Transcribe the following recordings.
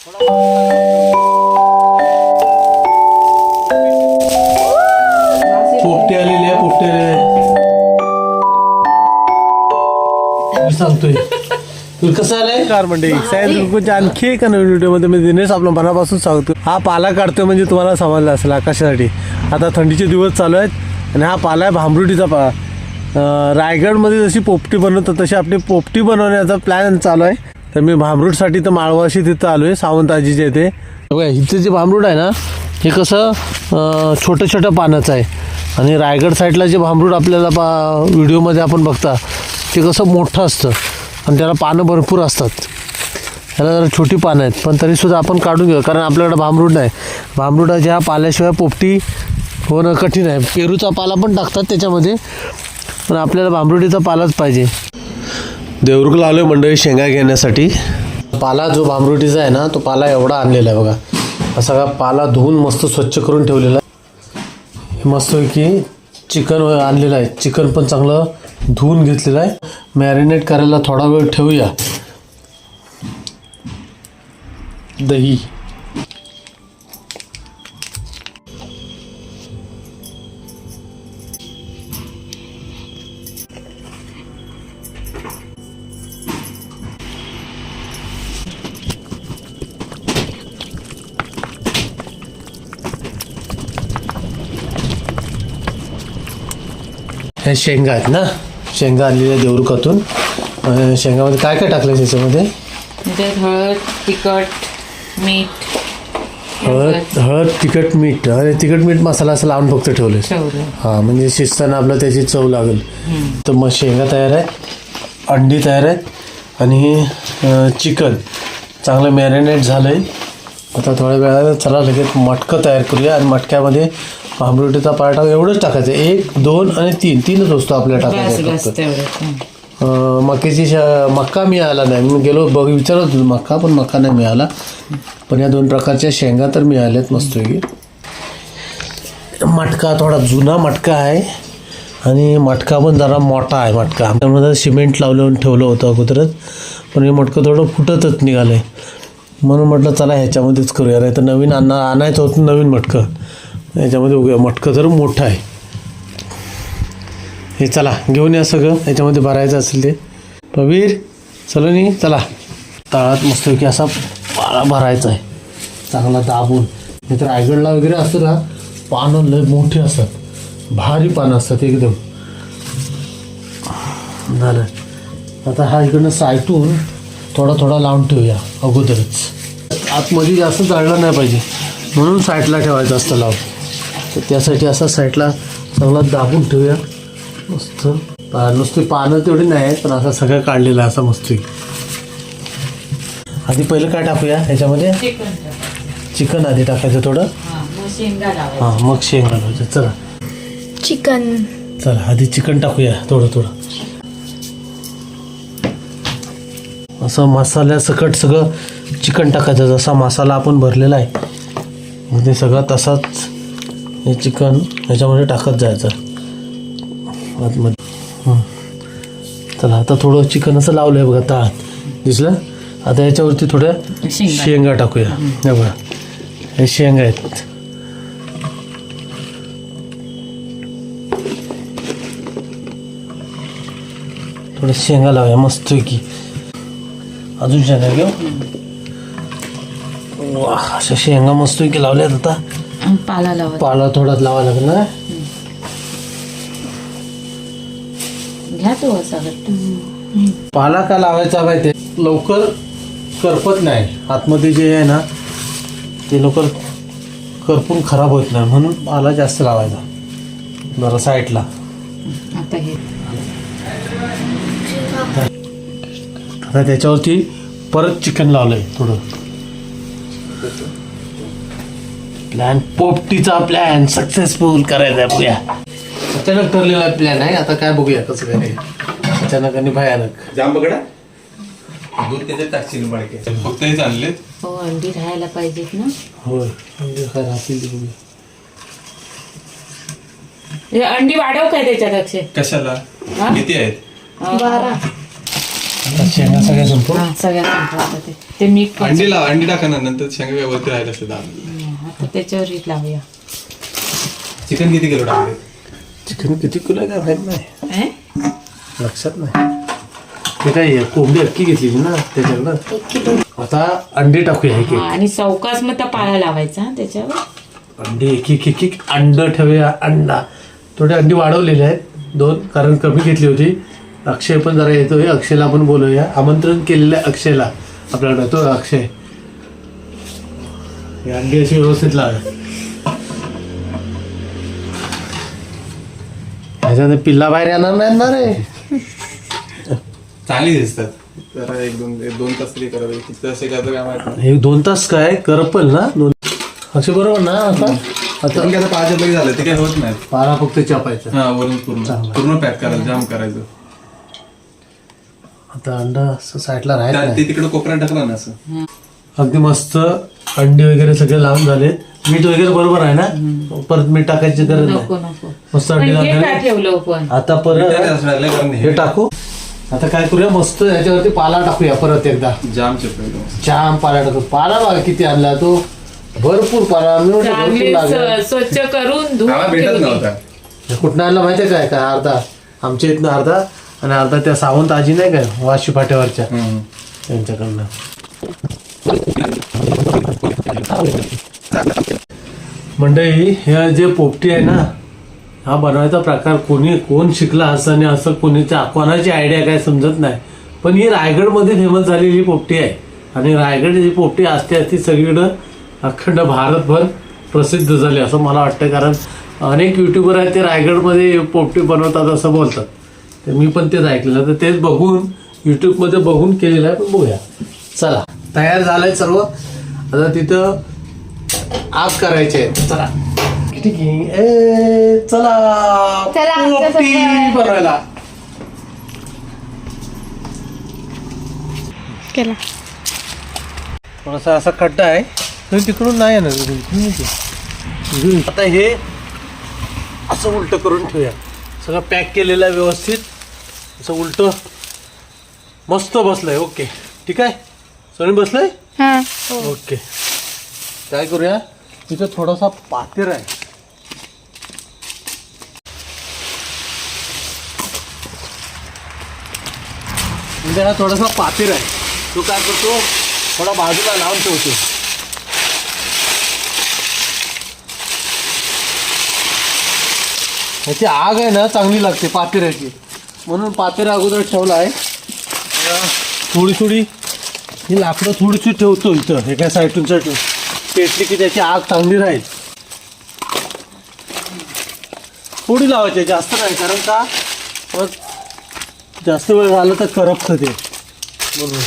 पोपटी आलेली आहे, पोपटी सांगतोय तुला कसं आलंय कार मंडळी सायन्स आणखी एका नवीन व्हिडिओमध्ये मी दिनेश आपलं मनापासून सांगतो. हा पाला काढतोय म्हणजे तुम्हाला समजलं असेल कशासाठी. आता थंडीचे दिवस चालू आहेत आणि हा पाला आहे भांबरुटीचा पाला. रायगडमध्ये जशी पोपटी बनवतात तशी आपली पोपटी बनवण्याचा प्लॅन चालू आहे. तर मी भांबरूटसाठी तर माळवाशी तिथं आलो आहे, सावंत आजीच्या इथे. बघा इथं जे भांबरूट आहे ना हे कसं छोटं छोटं पानाचं आहे आणि रायगड साईडला जे भांबरूट आपल्याला व्हिडिओमध्ये आपण बघता ते कसं मोठं असतं आणि त्याला पानं भरपूर असतात. त्याला जरा छोटी पानं आहेत पण तरीसुद्धा आपण काढून घेऊ कारण आपल्याकडे भांबरूट नाही. भांबरूटाच्या ह्या पाल्याशिवाय पोपटी होणं कठीण आहे. पेरूचा पाला पण टाकतात त्याच्यामध्ये पण आपल्याला भांबरुटीचा पालाच पाहिजे. देवरुखला आलो आहे मंडळी शेंगा घेण्यासाठी. पाला जो भांबरुटीचा आहे ना तो पाला एवढा आणलेला आहे बघा. हा सगळा पाला धुवून मस्त स्वच्छ करून ठेवलेला आहे. मस्त की चिकन आणलेलं आहे. चिकन पण चांगलं धुवून घेतलेलं आहे. मॅरिनेट करायला थोडा वेळ ठेवूया. दही, हे शेंगा आहेत ना, शेंगा आणलेल्या देवरुखातून. शेंगामध्ये काय काय टाकलं त्याच्यामध्ये? हळद, तिखट, मीठ. हळद तिखट मीठ. अरे तिखट मीठ मसाला असं लावून फक्त ठेवले. हां म्हणजे शिजताना आपलं त्याची चव लागेल. तर मग शेंगा तयार आहेत, अंडी तयार आहेत आणि चिकन चांगलं मॅरिनेट झालं आहे. आता थोड्या वेळाला चला लगेच मटकं तयार करूया आणि मटक्यामध्ये भांबरुटीचा पाला एवढंच टाकायचं. 1, 2 आणि 3 तीनच वस्तू आपल्याला टाकायचं. मक्याची मक्का मिळाला नाही. मी गेलो विचारत होतो मक्का पण मक्का नाही मिळाला. पण या 2 प्रकारच्या शेंगा तर मिळाल्यात मस्तपैकी. मटका थोडा जुना मटका आहे आणि मटका पण जरा मोठा आहे. मटका त्यामध्ये सिमेंट लावलं ठेवलं होतं अगोदरच पण हे मटकं थोडं फुटतच निघालं आहे. म्हणून म्हटलं चला ह्याच्यामध्येच करूया. नाही तर नवीन आणायचं होतं नवीन मटकं. याच्यामध्ये उभ्या मटकं जर मोठं आहे. हे चला घेऊन या सगळं याच्यामध्ये भरायचं असेल ते. पवीर चलो नी चला. तळात मस्तपैकी असा पाला भरायचा आहे चांगला दाबून. नाही तर रायगडला वगैरे असतं ना पानं लय मोठी असतात, भारी पानं असतात एकदम. झालं. आता हा इकडनं सायटून थोडा थोडा लावून ठेवूया अगोदरच. आतमध्ये जास्त जाळलं नाही पाहिजे म्हणून साईडला ठेवायचं असतं लावून. तर त्यासाठी असा साईडला चांगला दाबून ठेवूया मस्त. नुसती पानं तेवढी नाही आहेत पण असं सगळं काढलेलं आहे असं मस्त. आधी पहिलं काय टाकूया ह्याच्यामध्ये? चिकन आधी टाकायचं थोडं. हां मग शेंगा घालायचं. चला चिकन. चला आधी चिकन टाकूया थोडं थोडं. असं मसाल्यासकट सगळं चिकन टाकायचं. जसा मसाला आपण भरलेला आहे म्हणजे सगळं तसाच हे चिकन ह्याच्यामध्ये टाकत जायचं आतमध्ये. चला आता थोडं चिकन असं लावलं आहे बघा तळात दिसलं. आता याच्यावरती थोड्या शेंगा टाकूया. हे बघा हे शेंगा आहेत. थोडं शेंगा लावूया मस्त की. अजून शेंगा घेऊ. वा अशा शेंगा मस्त की लावल्यात. आता पाला थोडाच लावा लागेल ना. घ्या तो असा पाला का लावायचा माहिती लवकर करपत नाही. आतमध्ये जे आहे ना ते लवकर करपून खराब होत नाही म्हणून पाला जास्त लावायचा जरा साईडला. आता त्याच्यावरती परत चिकन लावलंय थोडं. प्लॅन पोपटीचा प्लॅन सक्सेसफुल करायचा आहे. बघूया अचानक ठरलेला प्लॅन आहे. आता काय बघूया कसं काय अचानक आणि भयानक. जाम बघा दूध त्याच्यात टाकशील मडके फक्त हे चालले. हो अंडी राहायला पाहिजेत ना. होय अंडी काय राहतील ते बघूया. अंडी वाढव काय त्याच्यात अक्षय? कशाला किती आहेत? 12. शेंगा सगळ्या संपून हा सगळ्यात संपवायचं ते मीठ पण अंडी लावा, अंडी टाका ना, नंतर शेंगा काय वरती राहिलं असते दाल. आता त्याच्यावर हीट लावूया चिकन किती किलो टाकले? चिकन किती किलो आहे काय माहित नाही, हे? लक्षात नाही. ते काय आहे, कोंबडी अक्की घेतली ना त्याच्याकडं. 1 किलो आता अंडी टाकूया एक एक. आणि चौकास मग त्या पाला लावायचा हा त्याच्यावर. अंडी एक अंड ठेवूया. अंडा थोडे अंडी वाढवलेले आहेत 2, कारण कमी घेतली होती. अक्षय पण जरा येतोय, अक्षयला आपण बोलूया. आमंत्रण केलेलं आहे अक्षयला आपल्याकडे, तो अक्षय. ही अंडी अशी व्यवस्थित लावा. ह्याच्यात पिल्ला बाहेर येणार नाही ना रे. चांगली दिसतात. जरा 1-2 तास तरी करावे. किती असे काय काय माहित नाही. हे 2 तास काय करपल ना 2 असे बरोबर ना. आता पण काय आता 5 लगे झालं ते काय होत नाही. पारा फक्त चपायचा. हा वरून पूर्ण पॅक करायचं, जाम करायचं. आता अंडा असं साईडला राहायचं नाही. ते तिकडे कोपऱ्यात टाकलं ना असं. अगदी मस्त अंडे वगैरे सगळे लावून झाले. मीठ वगैरे बरोबर आहे ना, परत मीठ टाकायची गरज नाही. नको नको मस्त पण अंडे हे लावून काय ठेवलं पण आता परत कारण हे टाकू. आता काय करूया, मस्त याच्यावरती पाला टाकूया परत एकदा. जाम चिपळतो. छान पाला टाकू. पाला बघा किती आणला तो, भरपूर पाला. मी म्हटलं भरपूर चांगले लागेल. स्वच्छ करून धुवून भेटत ठेवली. नव्हता. हे कुठनं आणलं माहितीये काय, काय अर्धा आमच्या इथनं अर्धा आणि अर्धा त्या सावंत आजी नाही काय वाशी फाट्यावरच्या त्यांच्याकडनं. मंडळी हे जे पोपटी आहे ना, हा बनवायचा प्रकार कोण शिकला असं आणि असं कोणाची आयडिया काय समजत नाही. पण ही रायगडमध्ये फेमस झालेली पोपटी आहे आणि रायगड जी पोपटी असते ती सगळीकडं अखंड भारतभर प्रसिद्ध झाली असं मला वाटतं. कारण अनेक युट्यूबर आहेत ते रायगडमध्ये पोपटी बनवतात असं बोलतात. तर मी पण तेच ऐकलेलं, तर तेच बघून यूट्यूबमध्ये बघून केलेलं आहे. पण बघूया, चला तयार झालंय सर्व. आता तिथं आग करायची आहे. चला ठीक आहे, चला पोपटी बनवायला. केला थोडासा असा खड्डा आहे, तुम्ही तिकडून नाही येणार. आता हे असं उलट करून ठेवूया. सगळं पॅक केलेलं आहे व्यवस्थित, असं उलट मस्त बसलंय. ओके ठीक आहे, सोनी बसलंय. हा ओके, काय करूया, तिथं थोडासा पातेर आहे. म्हणजे हा थोडासा पातेर आहे, तो काय करतो थोडा बाजूला लावून ठेवतो. ह्याची आग आहे ना चांगली लागते पातेऱ्याची, म्हणून पातेरा अगोदर ठेवला आहे. थोडी ही लाकडं थोडीशी ठेवतो इथं, हे काय साईडून पेटली की त्याची आग चांगली राहील. थोडी लावायची, जास्त नाही, कारण का मग जास्त वेळ झाला तर करपतं ते, म्हणून.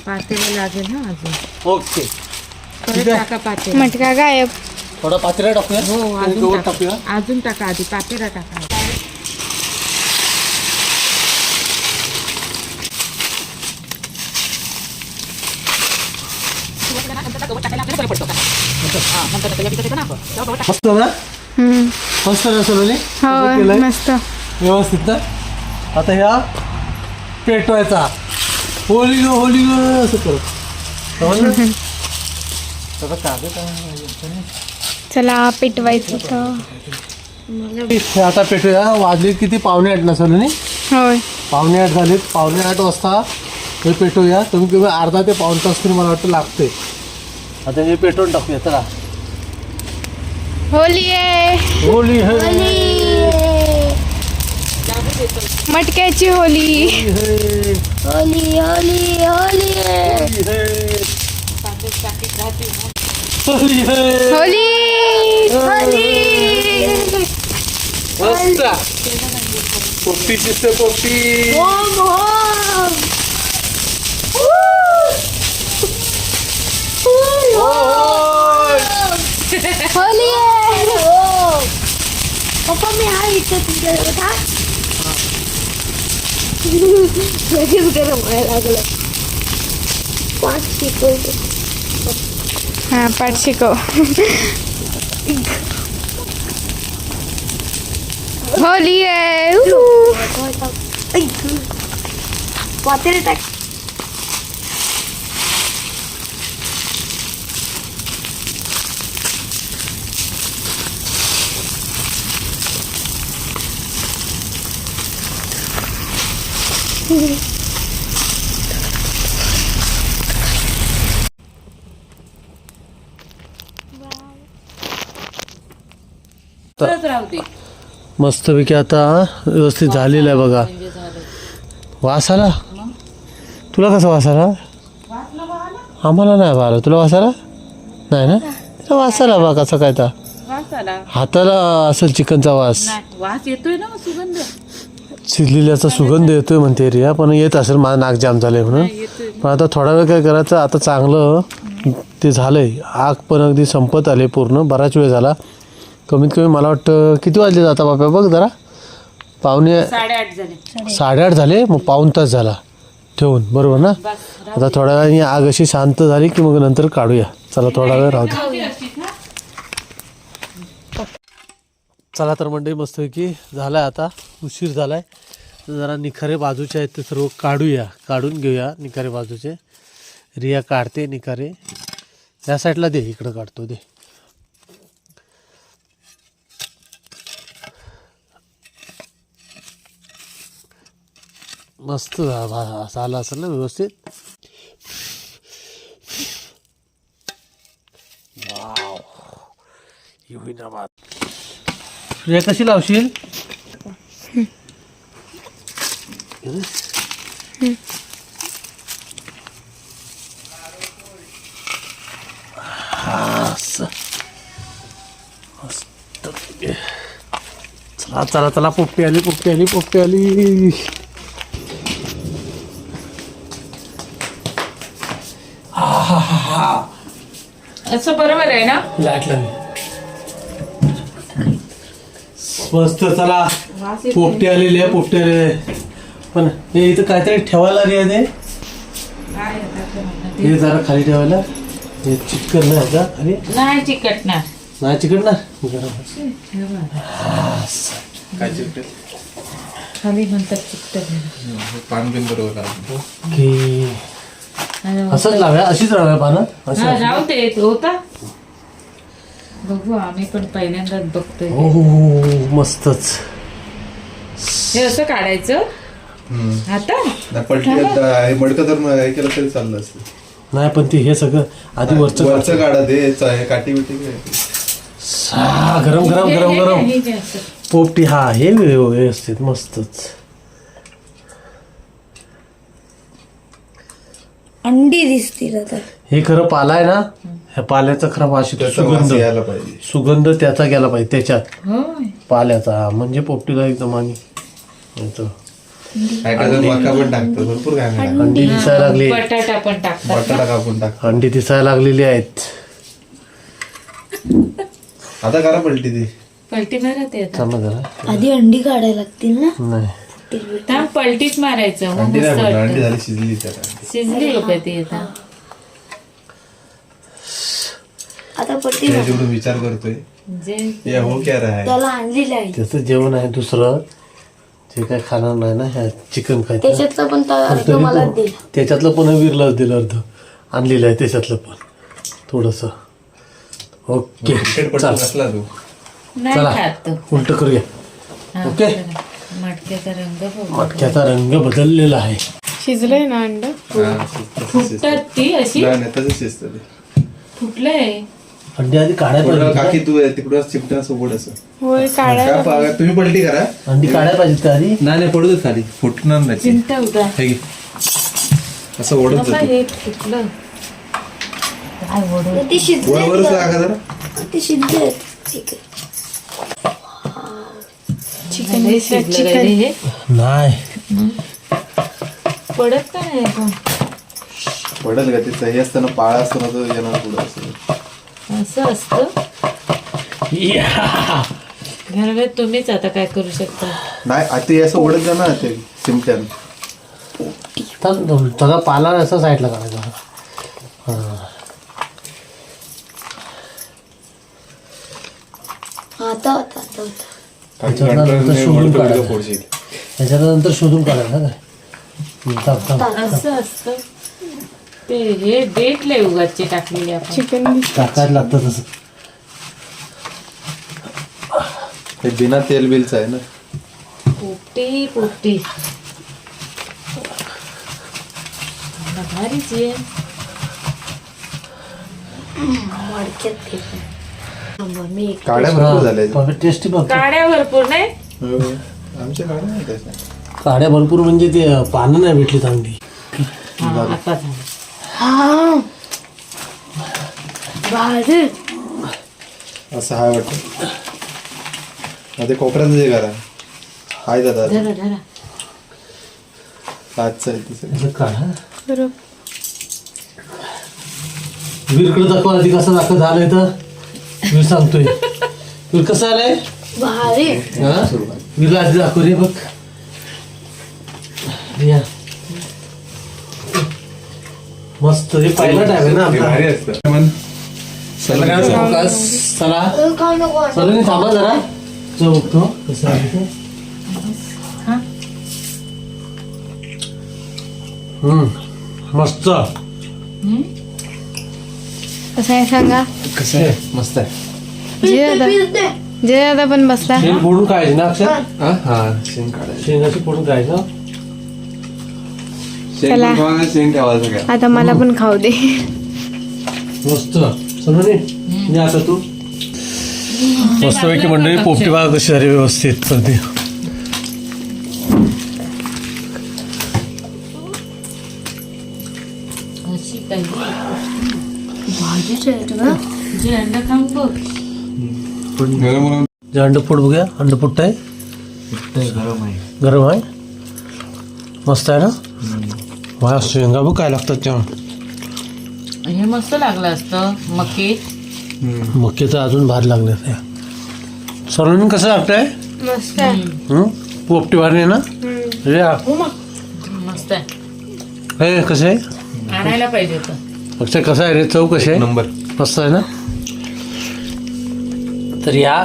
पातेलं लागेल ना अजून. ओके परत ठीक आहे. टाका पातेलं. मटका गायब. थोडा पातेरा टाकूया. हो गवत अजून टाकूया. टाका, अजून टाका, आधी पातेला टाका. मस्त ना, मस्त ना सोनाली, कसं केलंय? हो मस्त. व्यवस्थित ना. आता ह्या पेटवायचा, होली गो असं करत. समजलं? आता कागद आहे. चला पेटवायचं तर. हे आता पेटूया. वाजले किती, 7:45 ना सोनाली? होय 7:45 झालेत. 7:45 वाजता हे पेटवूया. कमी अर्धा ते पाऊण तास तरी मला वाटतं लागते. आता हे पेटवून टाकूया. चला, होली आहे. होली है, मटक्याची होली. है, होली होली होली होली है, होली है. होली मस्त पोपटी दिसते, पोपटी. होली आहे. पप्पा मी हा इथे तुमच्या लगेच गरम व्हायला लागलं. पाठ शिकवतो. हा पाठ शिकव. होली आहे वाटेल टाक परत राहू दे. मस्तपैकी आता व्यवस्थित झालेलं आहे बघा. म्हणजे झालं. वास आला तुला कसा वास आला? आम्हाला नाही बा आला. तुला वास आला नाही ना? तुला वास आला बा कसा काय तर वास आला हाताला असेल चिकनचा वास. नाही वास येतोय ना सुगंध. शिजलेल्याचा सुगंध येतोय म्हणते रिया, पण येत असेल माझं नाक जाम झालंय म्हणून. येतोय. पण आता थोडा वेळ काय करायचं, आता चांगलं ते झालंय. आग पण अगदी संपत आले पूर्ण. बराच वेळ झाला. कमीत कमी मला वाटतं किती वाजले आता बाप्या बघ जरा. 8:30 झाले. 8:30 झाले. मग पाऊण तास झाला ठेवून बरोबर ना. आता थोड्या वेळाने आग अशी शांत झाली की मग नंतर काढूया. चला थोडा वेळ राहू दे. चला तर मंडळी मस्तपैकी झालाय. आता उशीर झालाय. जरा निखारे बाजूचे आहेत ते सर्व काढूया. काढून घेऊया निखारे बाजूचे. रिया काढते निखारे. या साईडला दे, इकडं काढतो दे. मस्त झालं असेल ना व्यवस्थित. वाव ही होईना बात. रिया कशी लावशील? असं. मस्त. चला चला चला पोपटी आली पोपटी आली पोपटी आली. असं बरोबर आहे ना. लाईट लागली. मस्त. चला वास येतोय. पोपटी आलेली आहे पोपटी आलेली आहे. पण हे इथं काहीतरी ठेवायला रे आहे. काय आता ते म्हणणं ते. हे जरा खाली ठेवायला. हे चिकन नाही का खाली? नाही चिकटणार. नाही चिकटणार. काय चिकटेल? खाली म्हणतात चिकटणार. पान बिन बरोबर लागलं. ओके. असंच लाव्या अशीच लाव्या पानं अशी हा राहू दे होता. बघू आम्ही पण पहिल्यांदाच बघतोय. हो हो हो मस्तच. हे असं काढायचं आता. नाही पलटी मडकं तर हे केलं तरी चाललं असतं. नाही पण ते हे सगळं आधी वरचं काढा ते काठी बिटी गरम गरम गरम गरम हे घे असं. पोपटी. हा हे व्यवस्थित मस्तच. अंडी दिसतील आता. हे खरं पाला आहे ना. ह्या पाल्याचा खरा वास येतो. त्याचा वास सुगंध यायला पाहिजे. सुगंध त्याचा गेला पाहिजे त्याच्यात होय. पाल्याचा. म्हणजे पोपटीला एकदम आणि येतं. काय काय जण मका पण टाकतात भरपूर काय काय अंडी दिसायला लागली. बटाटा पण टाकतात. बटाटा कापून टाक. अंडी दिसायला लागलेली आहेत. आता करा पलटी ती. पलटी मारत आहे आता. थांबा जरा. आधी अंडी काढायला लागतील ना. नाही थांब पलटीच मारायचं मग अंडी मस्त नाही म्हणलं, अंडी वाटतं. झाली शिजली त्याला. शिजली हो का ती आता. आता पट्टी ते जेवढं विचार करतोय जे ये हो क्या रहा है. त्याला आणलेलं आहे. त्याचं जेवण आहे दुसरं. जे काय खाणार नाही ना ह्या चिकन खायचं. त्याच्यातलं पण अर्ध मला दिलं. त्याच्यातलं पण विरलाच दिलं अर्ध. आणलेलं आहे त्याच्यातलं पण थोडस. ओके क्रिकेट पडतो चल नसला तू. नाही चला खात तो. उलट करूया. हा, ओके. चला. मटक्याचा रंग बघू. मटक्याचा रंग बदललेला आहे. शिजलंय ना अंड. हा, तसं शिजतं. फुटतात ती अशी. नाही नाही, तसं शिजतं ते. फुटलंय. अंडी आधी काढायला थोडं पाहिजे. काकी तू तिकडं चिपटा सोबत असं. होय तुम्ही पलटी करा. अंडी काढायला पाहिजेत का आधी. नाही नाही पडू दे खाली फुटणार नाही. चिंता उदा. हे घे. असं ओढत बाबा जाते. हे फुटलं. काय ओढू. ते शिजले. वरवरच लागा जरा. ते शिजले. ठीक आहे. लय शिजलं रे हे. नाही पडत का नाही पण. पडेल का तिचं हे असताना पाळा असताना तर येणार पुढं असं. असं असतं. घरात तुम्हीच आता काय करू शकता. नाही आता हे असं ओढत जा ना ते चिमट्यान. त्याचा पाला असं साईडला काढायचा. हा आता होता आता होता. त्याच्यानंतर शोधून काढायचं. त्याच्यानंतर शोधून काढायचं काय असं असतं ते हे डेट लय उगाचे टाकलेले आपण. चिकन टाकायला लागतं तसं. हे बिना तेल बिलचं आहे ना. पोपटी पोपटी भारीच आहे. मडक्यात मम्मी काड्या भरपूर झाल्या. टेस्टी बघ. काड्या भरपूर नाही. आमच्या काड्या नाही तशा. काड्या भरपूर म्हणजे ते पानं नाही भेटली चांगली. हा, आता झालं. हा भारी असं हाय वाटतं. ते कोपऱ्याचं जे करा हाय दादा धरा धरा. पाचचं आहे तसं. असं काढा. बरोबर वीरकडे दाखवा आधी कसं दाखवत आलंय तर वीर सांगतोय. वीर कसं आलंय भारी हा वीरला आधी दाखव रे बघ. या. मस्त हे पहिला टाइम आहे ना हे आपला. भारी असतं. चला काय फोकस. चला खाऊ नको चला थांबा जरा जो बघतो कसं आहे ते. हा मस्त. कसं आहे सांगा. कसं आहे मस्त आहे. जे दादा पण बसला. शेंग फोडून खायची ना अक्षर. हा शेंग काढायचं. शेंगाची फोडून खायचं. शेंग चला. पण खावा, शेंग ठेवायचं काय. आता मला पण खाऊ दे. मस्त समजून ये आता तू. मस्तपैकी मंडळी पोपटी बघा कशी झाली व्यवस्थित सध्या. अशी काही भाजीच आहे ना. जे अंडा खाऊन बघ. गरम गरम जे अंडफोड बघूया. अंडफोड आहे गरम आहे. मस्त आहे ना. मला शेंगा बघ काय लागतात तेव्हा. हे मस्त लागलं असतं मके. मक्याचं अजून भार लागले त्या. सर्वांनी कसं लागतंय. मस्त आहे. पोपटी भारी आहे ना. रे हा. मस्त आहे. हे कसं आहे आणायला पाहिजे होतं. अक्षय कसं आहे रे. चव कशी आहे. नंबर. मस्त आहे ना. तर या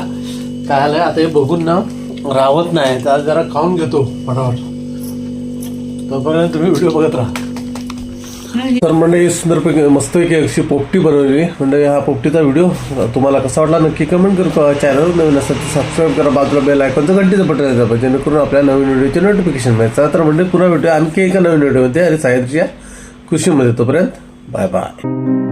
काय आलं आता हे बघून ना राहत नाही. तर आज जरा खाऊन घेतो फटाफट. तोपर्यंत तुम्ही व्हिडिओ बघत राहा. तर म्हणजे सुंदरपैकी मस्तपैकी अशी पोपटी बनवली. म्हणजे हा पोपटीचा व्हिडिओ तुम्हाला कसा वाटला नक्की कमेंट करू. चॅनल नवीन असेल तर सबस्क्राईब करा. बाजूला बेल आयकॉनचं घंटीचं बटन आहे जेणेकरून आपल्या नवीन व्हिडिओचे नोटिफिकेशन मिळतात. तर म्हणजे पुन्हा भेटूया आणखी एका नवीन व्हिडिओमध्ये आणि सायन्सच्या कृषीमध्ये. तोपर्यंत बाय बाय.